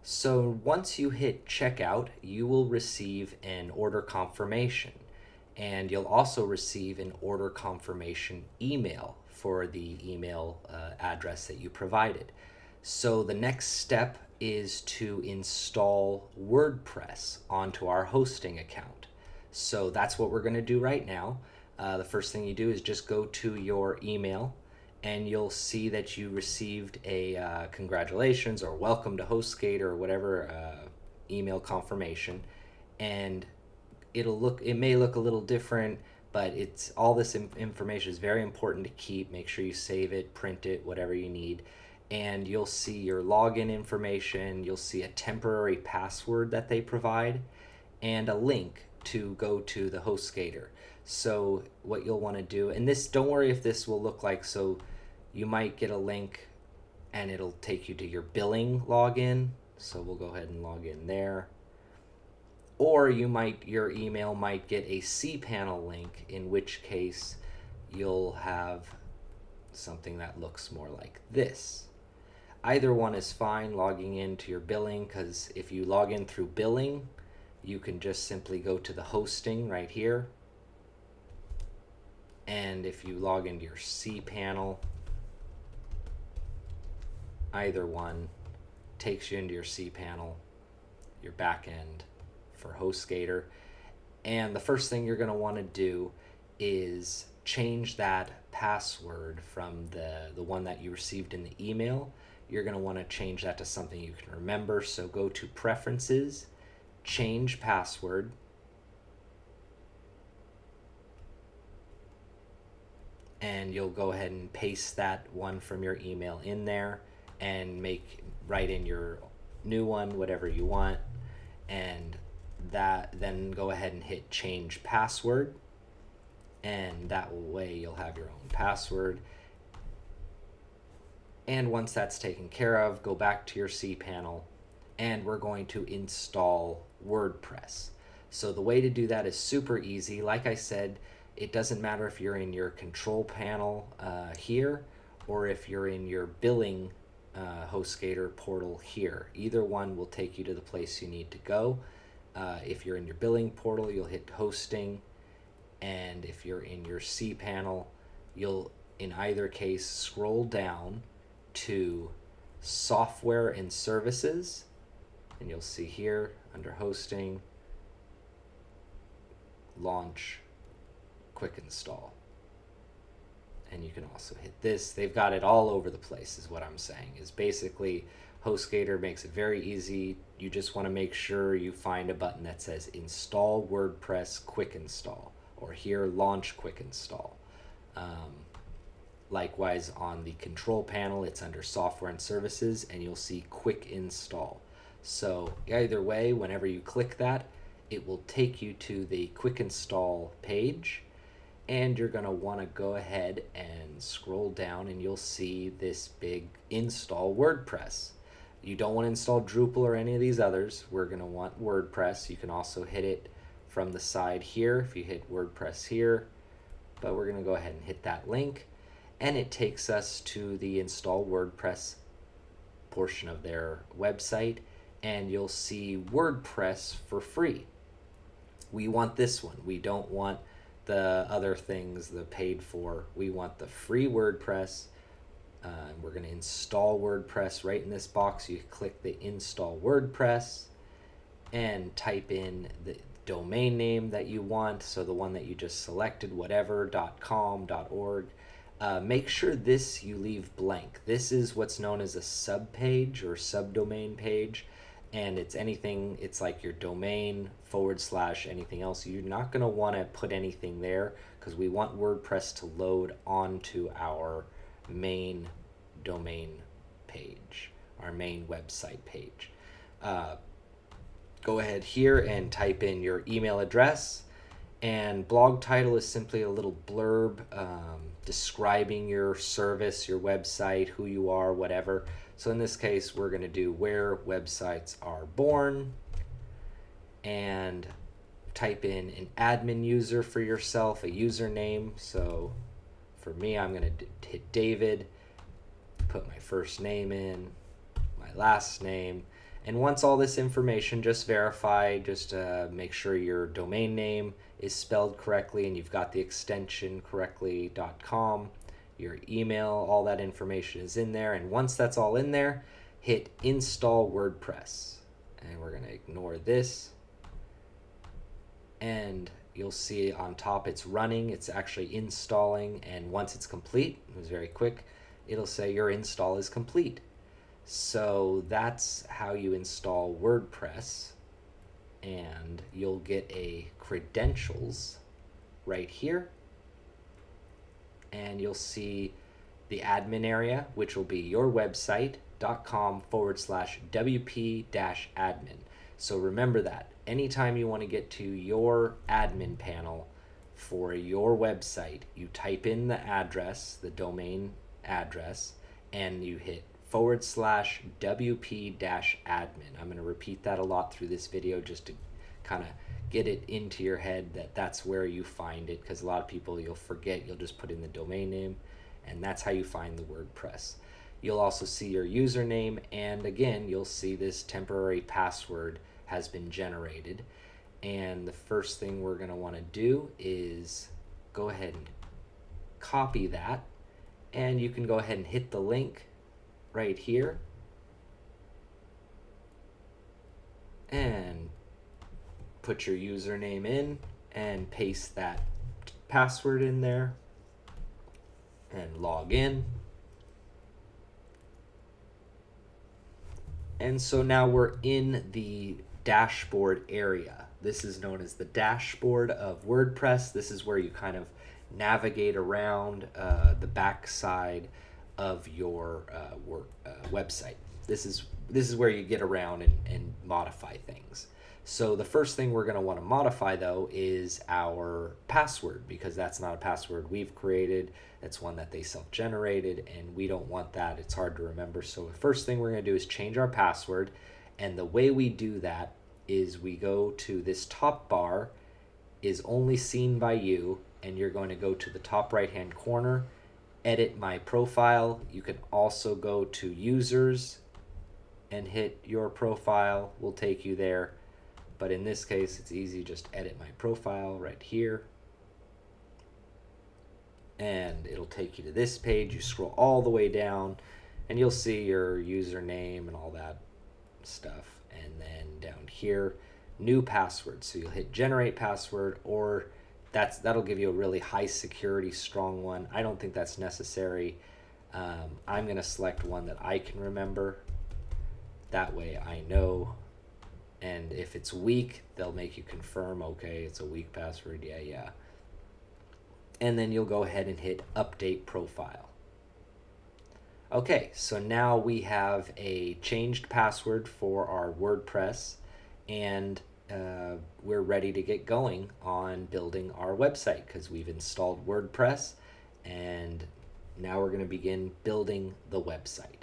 So once you hit checkout, you will receive an order confirmation, and you'll also receive an order confirmation email for the email address that you provided. So the next step is to install WordPress onto our hosting account. So that's what we're going to do right now. The first thing you do is just go to your email, and you'll see that you received a congratulations or welcome to Hostgator or whatever email confirmation. And it may look a little different, but it's all this information is very important to keep. Make sure you save it, print it, whatever you need. And you'll see your login information, you'll see a temporary password that they provide, and a link to go to the Hostgator. So what you'll want to do, and this, don't worry if this will look like, so you might get a link and it'll take you to your billing login. So we'll go ahead and log in there. Or your email might get a cPanel link, in which case you'll have something that looks more like this. Either one is fine, logging into your billing, because if you log in through billing, you can just simply go to the hosting right here. And if you log into your cPanel, either one takes you into your cPanel, your backend for Hostgator. And the first thing you're going to want to do is change that password from the one that you received in the email. You're going to want to change that to something you can remember. So go to Preferences, Change Password, and you'll go ahead and paste that one from your email in there and write in your new one, whatever you want, and then go ahead and hit Change Password, and that way you'll have your own password. And once that's taken care of, go back to your cPanel, and we're going to install WordPress. So the way to do that is super easy. Like I said, it doesn't matter if you're in your control panel here, or if you're in your billing Hostgator portal here. Either one will take you to the place you need to go. If you're in your billing portal, you'll hit Hosting, and if you're in your cPanel, you'll, in either case, scroll down to Software and Services, and you'll see here under Hosting, Launch QuickInstall. And you can also hit this. They've got it all over the place, is what I'm saying. Is basically Hostgator makes it very easy. You just want to make sure you find a button that says Install WordPress QuickInstall, or here Launch QuickInstall. Likewise, on the control panel, it's under Software and Services, and you'll see QuickInstall. So either way, whenever you click that, it will take you to the QuickInstall page, and you're going to want to go ahead and scroll down, and you'll see this big Install WordPress. You don't want to install Drupal or any of these others. We're going to want WordPress. You can also hit it from the side here if you hit WordPress here, but we're going to go ahead and hit that link, and it takes us to the Install WordPress portion of their website, and you'll see WordPress for free. We want this one. We don't want the other things, the paid for. We want the free WordPress. We're going to install WordPress right in this box. You click the Install WordPress and type in the domain name that you want, so the one that you just selected, whatever, .com, .org. Make sure this you leave blank. This is what's known as a subpage or subdomain page, and it's anything, it's like your domain / anything else. You're not going to want to put anything there because we want WordPress to load onto our main domain page, our main website page. Go ahead here and type in your email address, and blog title is simply a little blurb describing your service, your website, who you are, whatever. So in this case, we're going to do Where Websites Are Born, and type in an admin user for yourself, a username. So for me, I'm going to hit David, put my first name in, my last name, And once all this information, just verify, just make sure your domain name is spelled correctly and you've got the extension correctly .com, your email, all that information is in there. And once that's all in there, hit Install WordPress. And we're going to ignore this. And you'll see on top it's running, it's actually installing, and once it's complete, it was very quick, it'll say your install is complete. So that's how you install WordPress, and you'll get a credentials right here, and you'll see the admin area, which will be your website.com/wp-admin. So remember that anytime you want to get to your admin panel for your website, you type in the address, the domain address, and you hit /wp-admin. I'm going to repeat that a lot through this video just to kind of get it into your head that that's where you find it, because a lot of people, you'll forget, you'll just put in the domain name, and that's how you find the WordPress. You'll also see your username, and again, you'll see this temporary password has been generated. And the first thing we're going to want to do is go ahead and copy that, and you can go ahead and hit the link right here and put your username in and paste that password in there and log in. And so now we're in the dashboard area. This is known as the dashboard of WordPress. This is where you kind of navigate around the back side of your website. This is where you get around and modify things. So the first thing we're going to want to modify though is our password, because that's not a password we've created. That's one that they self-generated, and we don't want that. It's hard to remember. So the first thing we're going to do is change our password, and the way we do that is we go to this top bar is only seen by you, and you're going to go to the top right hand corner, edit my profile. You can also go to users and hit your profile, will take you there. But in this case, it's easy, just edit my profile right here. And it'll take you to this page. You scroll all the way down and you'll see your username and all that stuff. And then down here, new password. So you'll hit generate password, or that'll give you a really high security, strong one. I don't think that's necessary. I'm gonna select one that I can remember. That way I know. And if it's weak, they'll make you confirm, okay, it's a weak password, yeah. And then you'll go ahead and hit update profile. Okay, so now we have a changed password for our WordPress, and we're ready to get going on building our website because we've installed WordPress, and now we're going to begin building the website.